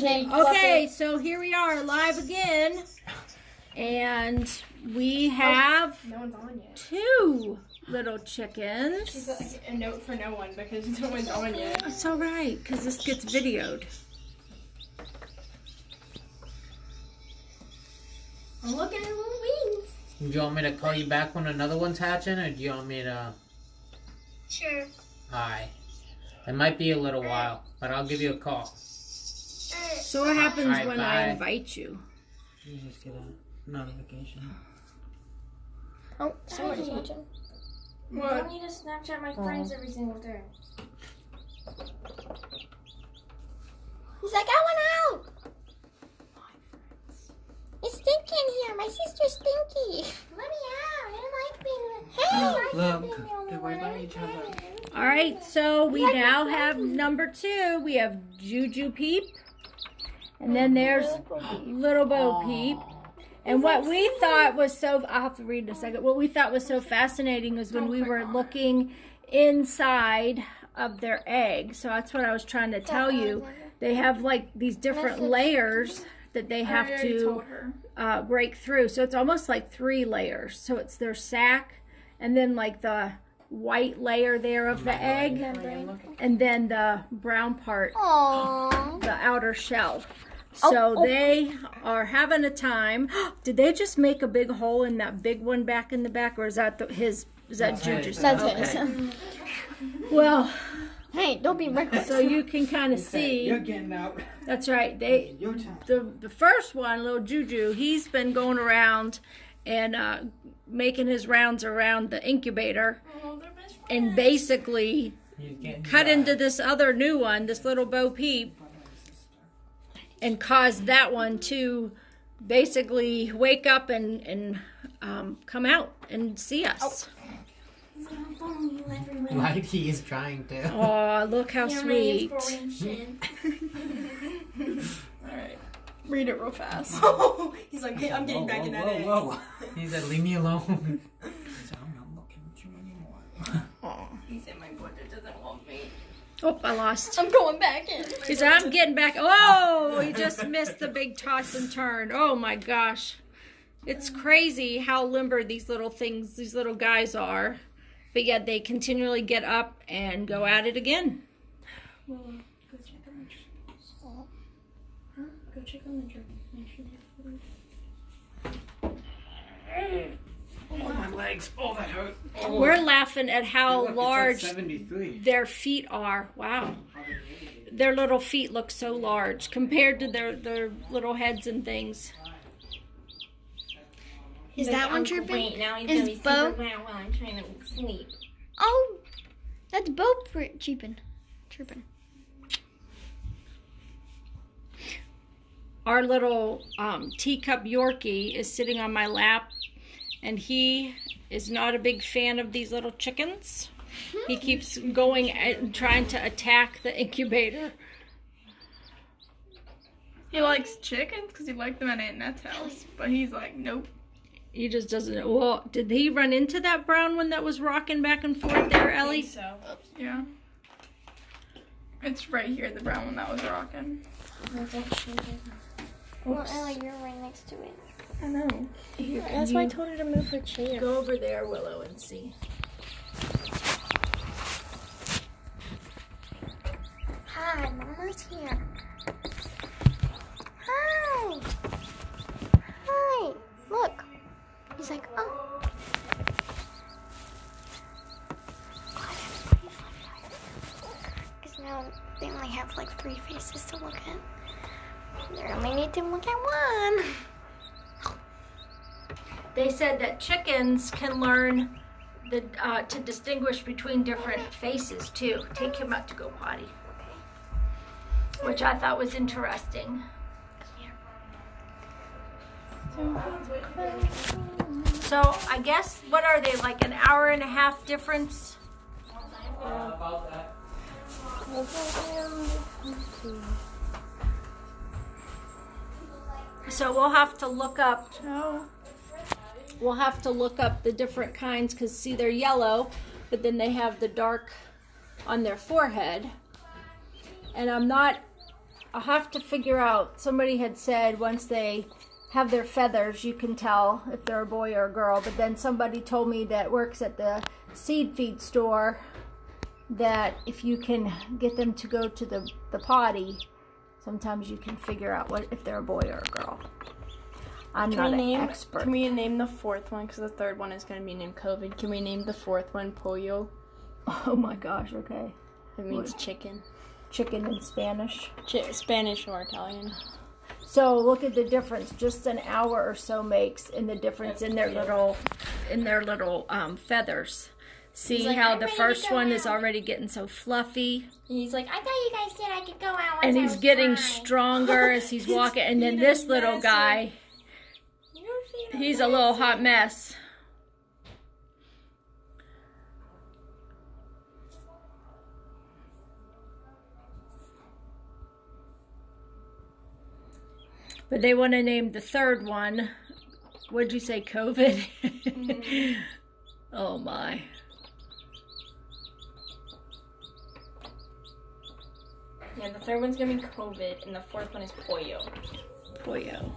Okay, so here we are live again, and we have two little chickens. She's like a note for no one because no one's on yet. It's all right because this gets videoed. I'm looking at little wings. Do you want me to call you back when another one's hatching, or do you want me to? Sure. Alright. It might be a little while, but I'll give you a call. So what happens when I invite you? You just get a notification. Oh, someone's watching. What? I don't need to Snapchat my friends every single day. He's like, I want out! It's stinky in here. My sister's stinky. Let me out. I like being Hey! Look, they're right by each other. All right, so we now have number two. We have Juju Peep, and then there's little Bo Peep. And what we thought was so, I'll have to read in a second, what we thought was so fascinating was when we were looking inside of their egg. So that's what I was trying to tell you. They have like these different layers that they have to break through. So it's almost like 3 layers. So it's their sac, and then like the white layer there of the egg, and then the brown part, the outer shell. So they are having a time. Did they just make a big hole in that big one back in the back, or is that is that Juju's? That's his. Well, hey, don't be reckless. so you can kind of see. You're getting out. That's right. The first one, little Juju, he's been going around and making his rounds around the incubator, and basically cut into this other new one, this little Bo Peep, and caused that one to basically wake up and come out and see us. Like he is trying to. Oh, look how sweet. Alright. Read it real fast. He's like, hey, I'm getting back in that egg. Whoa. He said, leave me alone. He said, I'm not looking at you anymore. Oh. He said, my brother doesn't want me. Oh, I lost. I'm going back in. He said, I'm getting back. Oh, he just missed the big toss and turn. Oh my gosh. It's crazy how limber these little things, these little guys are. But yet they continually get up and go at it again. Well, go check on the chickens. Huh? Go check on the chickens. Make sure they're food. Oh, my legs. Oh, that hurt. Oh. We're laughing at how Look, large 73. their feet are. Wow. Their little feet look so large compared to their little heads and things. Is that one chirping? Wait, now he's Is gonna be Bo? super loud while I'm trying to sleep. Oh, that's Bo chirping. Our little teacup Yorkie is sitting on my lap, and he is not a big fan of these little chickens. He keeps going and trying to attack the incubator. He likes chickens because he liked them at Aunt Net's house, but he's like, nope. He just doesn't. Well, did he run into that brown one that was rocking back and forth there, Ellie? I think so. Yeah. It's right here, the brown one that was rocking. Well, Ellie, you're right next to it. I know. Here, That's why I told her to move her chair. go over there, Willow, and see. Hi, Mama's here. Hi. Hi. Look. He's like, oh. Because now they only have like 3 faces to look at. They only need to look at one. They said that chickens can learn to distinguish between different faces too. Take him out to go potty, which I thought was interesting. So I guess, what are they, like an hour and a half difference? About that. So we'll have to look up. We'll have to look up the different kinds, because see, they're yellow, but then they have the dark on their forehead. And I'm not I'll have to figure out. Somebody had said once they have their feathers, you can tell if they're a boy or a girl. But then somebody told me that works at the seed feed store that if you can get them to go to the potty, sometimes you can figure out if they're a boy or a girl. I'm not an expert. Can we name the fourth one? Because the third one is going to be named COVID. Can we name the fourth one Pollo? Oh my gosh, okay. It means chicken. Chicken in Spanish. Spanish or Italian. So look at the difference. Just an hour or so makes in the difference in their little feathers. See like, how "I'm the ready to first go one is out." already getting so fluffy. He's like, I thought you guys said I could go out. And he's getting strong. stronger as he's walking. And then this little guy, he's a little hot mess. But they want to name the third one. What'd you say, COVID? Mm-hmm. Oh my. Yeah, the third one's going to be COVID, and the fourth one is Pollo. Pollo.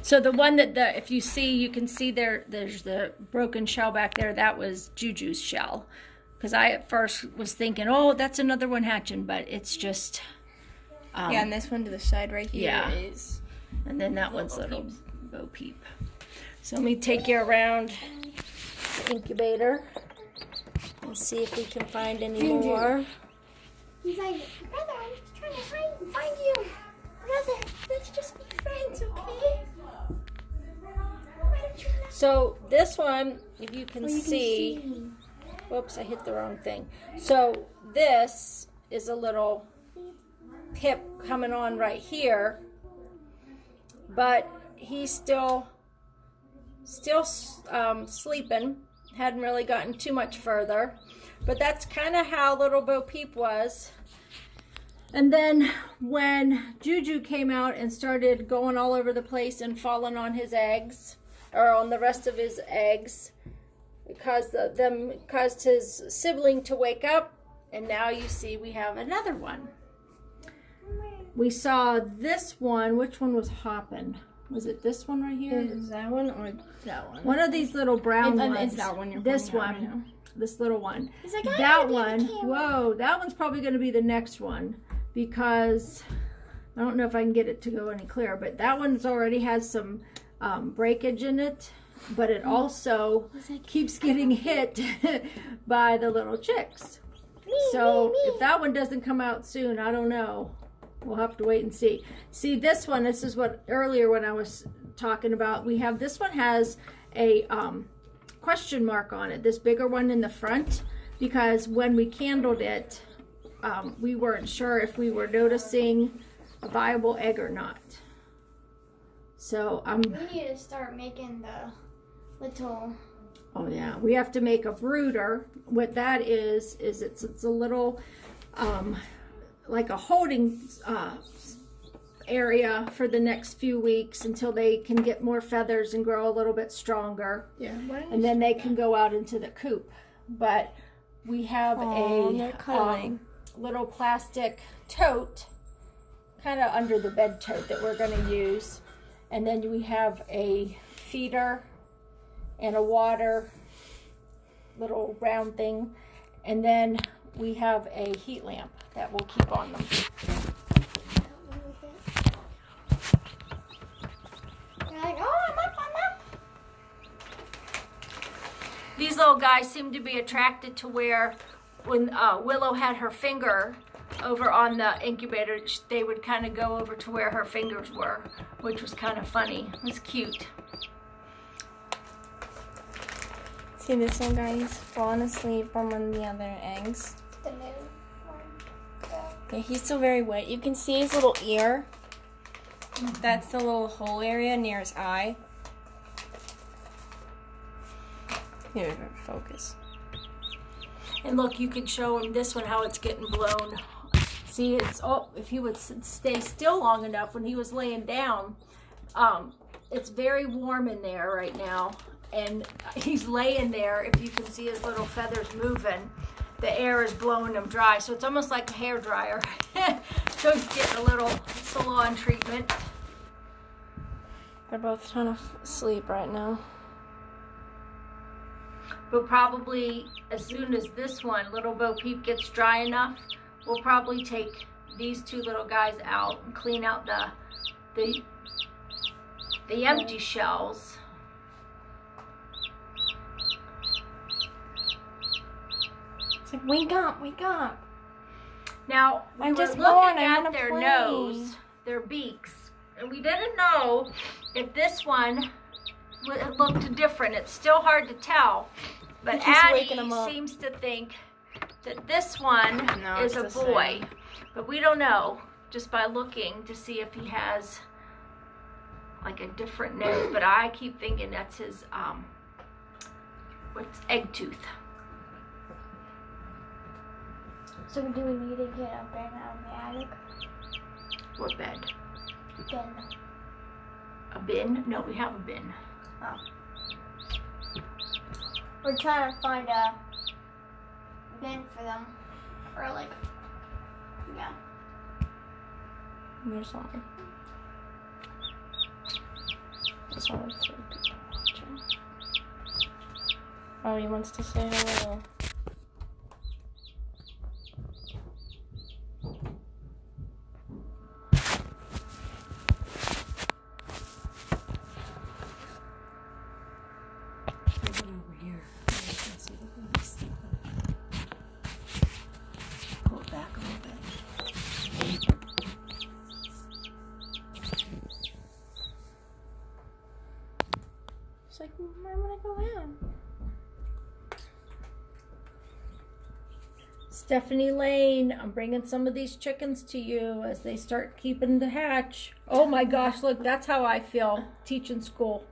So the one that if you see, you can see there's the broken shell back there. That was Juju's shell. Because I at first was thinking, oh, that's another one hatching, but it's just... yeah, and this one to the side right here is... And then that one's little Bo Peep. So let me take you around the incubator and see if we can find any more. He's like, brother, I'm just trying to find you. Brother, let's just be friends, okay? Why don't you let So this one, if you can see, whoops, I hit the wrong thing. So this is a little pip coming on right here, but he's still sleeping. Hadn't really gotten too much further, but that's kind of how little Bo Peep was. And then when Juju came out and started going all over the place and falling on his eggs, or on the rest of his eggs, it caused his sibling to wake up, and now you see we have another one. We saw this one. Which one was hopping? Was it this one right here? Is that one or that one? One of these little brown ones. It's that one you're This pointing at right one. This little one. He's like, I That wanna be on one. camera. Whoa, that one's probably going to be the next one, because I don't know if I can get it to go any clearer, but that one's already has some breakage in it, but it also keeps getting hit by the little chicks. So if that one doesn't come out soon, I don't know. We'll have to wait and see. See this one, this is what earlier when I was talking about, we have this one has a question mark on it, this bigger one in the front, because when we candled it, we weren't sure if we were noticing a viable egg or not. So We need to start making the little... Oh yeah, we have to make a brooder. What that is it's a little like a holding area for the next few weeks until they can get more feathers and grow a little bit stronger. Yeah. And then they can go out into the coop. But we have they're a cuddling. little plastic tote, kind of under the bed tote, that we're going to use. And then we have a feeder and a water little round thing, and then we have a heat lamp that will keep on them. You're like, oh, I'm up. These little guys seem to be attracted to where when Willow had her finger over on the incubator, they would kind of go over to where her fingers were, which was kind of funny. It was cute. See this one, guys? Falling asleep on one of the other eggs. The new one. Yeah, he's still very wet. You can see his little ear. That's the little hole area near his eye. Here, focus. And look, you can show him this one, how it's getting blown. See, it's if he would stay still long enough when he was laying down, it's very warm in there right now. And he's laying there, if you can see his little feathers moving. the air is blowing them dry. So it's almost like a hair dryer. So he's getting a little salon treatment. They're both trying to sleep right now. But probably as soon as this one, little Bo Peep, gets dry enough, we'll probably take these two little guys out and clean out the empty shells. It's like, wake up, wake up. Now, we I'm were just looking bored, I at wanna their play. nose, their beaks, and we didn't know if this one looked different. It's still hard to tell, but He keeps waking Addie him up. seems to think that this one No, is a it's the boy, same. but we don't know just by looking to see if he has like a different nose. But I keep thinking that's his what's egg tooth. So do we need to get a bed out of the attic? What bed? Then. A bin? No, we have a bin. Oh. We're trying to find a bin for them. Or like, yeah. There's something. There's only 3 people watching. Oh, he wants to say hello. Move it over here. You can see the baby's sleeping. Pull it back a little bit. She's like, I want to go out. Stephanie Lane, I'm bringing some of these chickens to you as they start keeping the hatch. Oh my gosh, look, that's how I feel teaching school.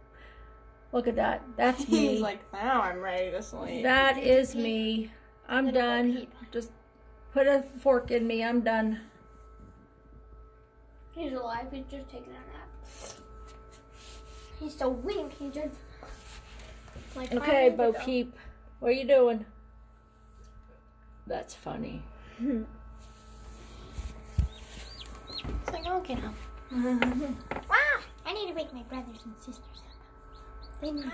Look at that. That's me. He's like, now I'm ready to sleep. That is me. I'm Little Bo done. Peep. Just put a fork in me. I'm done. He's alive. He's just taking a nap. He's so weak. He just like. 5 Okay, minutes Bo ago. Peep. What are you doing? That's funny. It's like, okay now. Wow! I need to wake my brothers and sisters up. They need to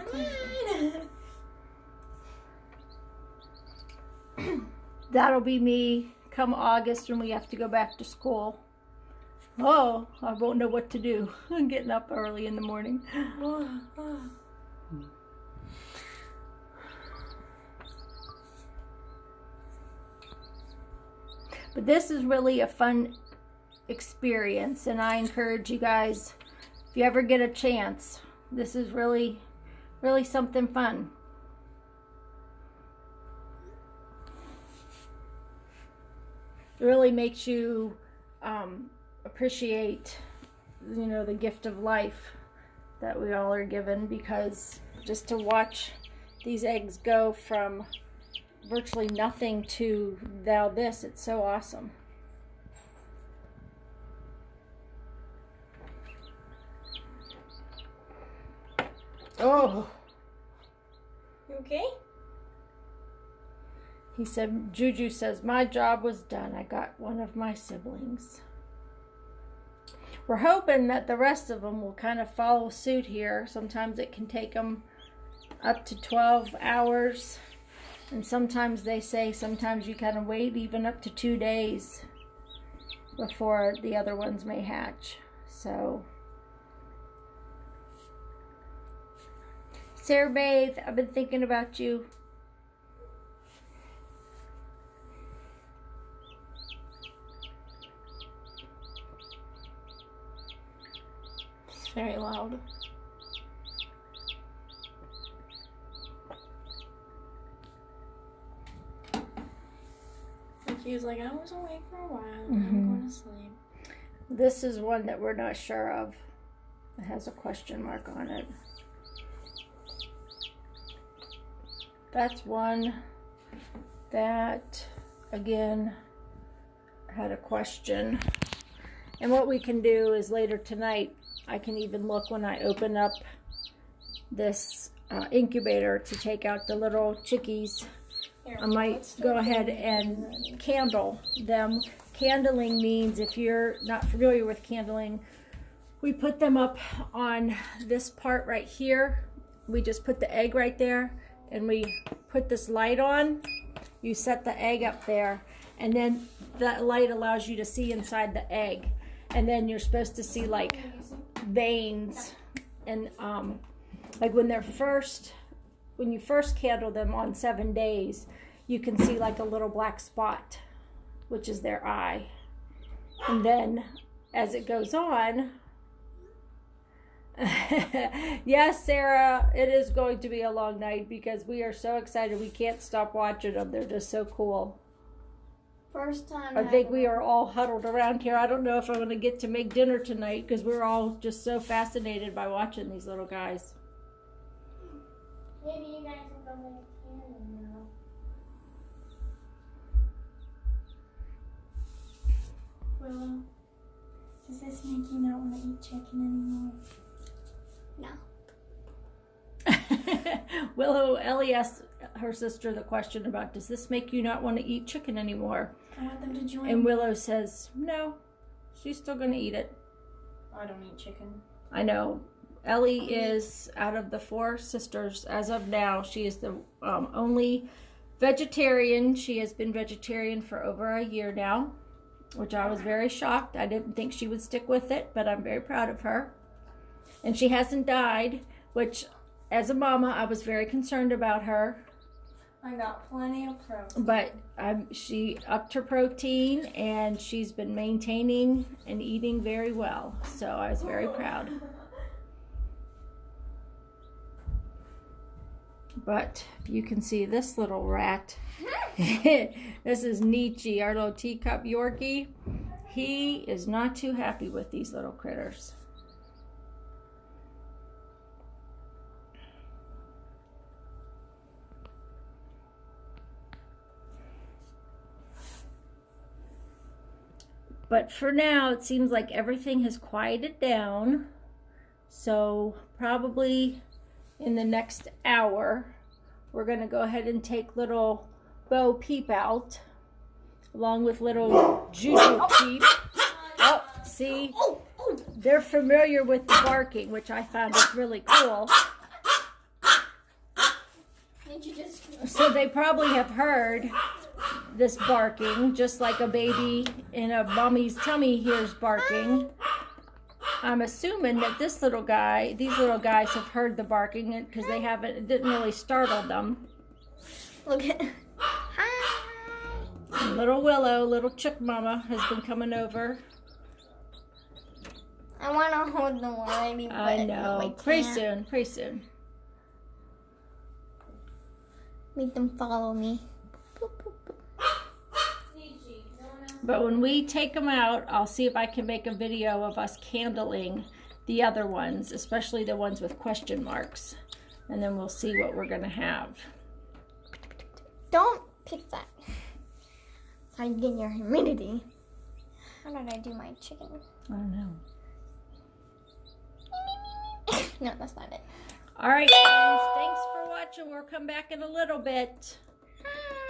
play. That'll be me come August when we have to go back to school. Oh, I won't know what to do. I'm getting up early in the morning. But this is really a fun experience, and I encourage you guys, if you ever get a chance, this is really, really something fun. It really makes you appreciate, you know, the gift of life that we all are given, because just to watch these eggs go from virtually nothing to now this, it's so awesome. Oh, You okay? he said, Juju says, my job was done. I got one of my siblings. We're hoping that the rest of them will kind of follow suit here. Sometimes it can take them up to 12 hours. And sometimes they say sometimes you kind of wait even up to 2 days before the other ones may hatch. So, Sarah Bathe, I've been thinking about you. It's very loud. He was like, I was awake for a while, and I'm going to sleep. This is one that we're not sure of. It has a question mark on it. That's one that, again, had a question. And what we can do is later tonight, I can even look when I open up this incubator to take out the little chickies. I might go ahead and candle them. Candling means, if you're not familiar with candling, we put them up on this part right here. We just put the egg right there and we put this light on. You set the egg up there and then that light allows you to see inside the egg. And then you're supposed to see like veins and like when you first candle them on 7 days, you can see like a little black spot, which is their eye. And then as it goes on, yes, Sarah, it is going to be a long night because we are so excited. We can't stop watching them. They're just so cool. First time. I think we are all huddled around here. I don't know if I'm going to get to make dinner tonight because we're all just so fascinated by watching these little guys. Maybe you guys will go make candy now. Willow, does this make you not want to eat chicken anymore? No. Willow, Ellie asked her sister the question about, does this make you not want to eat chicken anymore? I want them to join. And Willow says, no, she's still going to eat it. I don't eat chicken. I know. Ellie is, out of the 4 sisters, as of now, she is the only vegetarian. She has been vegetarian for over a year now, which I was very shocked. I didn't think she would stick with it, but I'm very proud of her. And she hasn't died, which, as a mama, I was very concerned about her. I got plenty of protein. But she upped her protein, and she's been maintaining and eating very well. So I was very proud. But you can see this little rat. This is Nietzsche, our little teacup Yorkie. He is not too happy with these little critters. But for now, it seems like everything has quieted down. So probably in the next hour, we're going to go ahead and take little Bo Peep out, along with little Juju Peep. Oh, see? They're familiar with the barking, which I found is really cool. So they probably have heard this barking, just like a baby in a mommy's tummy hears barking. I'm assuming that these little guys have heard the barking because it didn't really startle them. Look at. And little Willow, little chick mama, has been coming over. I want to hold them already, but I know. Pretty soon. Make them follow me. But when we take them out, I'll see if I can make a video of us candling the other ones, especially the ones with question marks. And then we'll see what we're going to have. Don't pick that. So you get your humidity. How did I do my chicken? I don't know. No, that's not it. All right, friends. Thanks for watching. We'll come back in a little bit. Hi.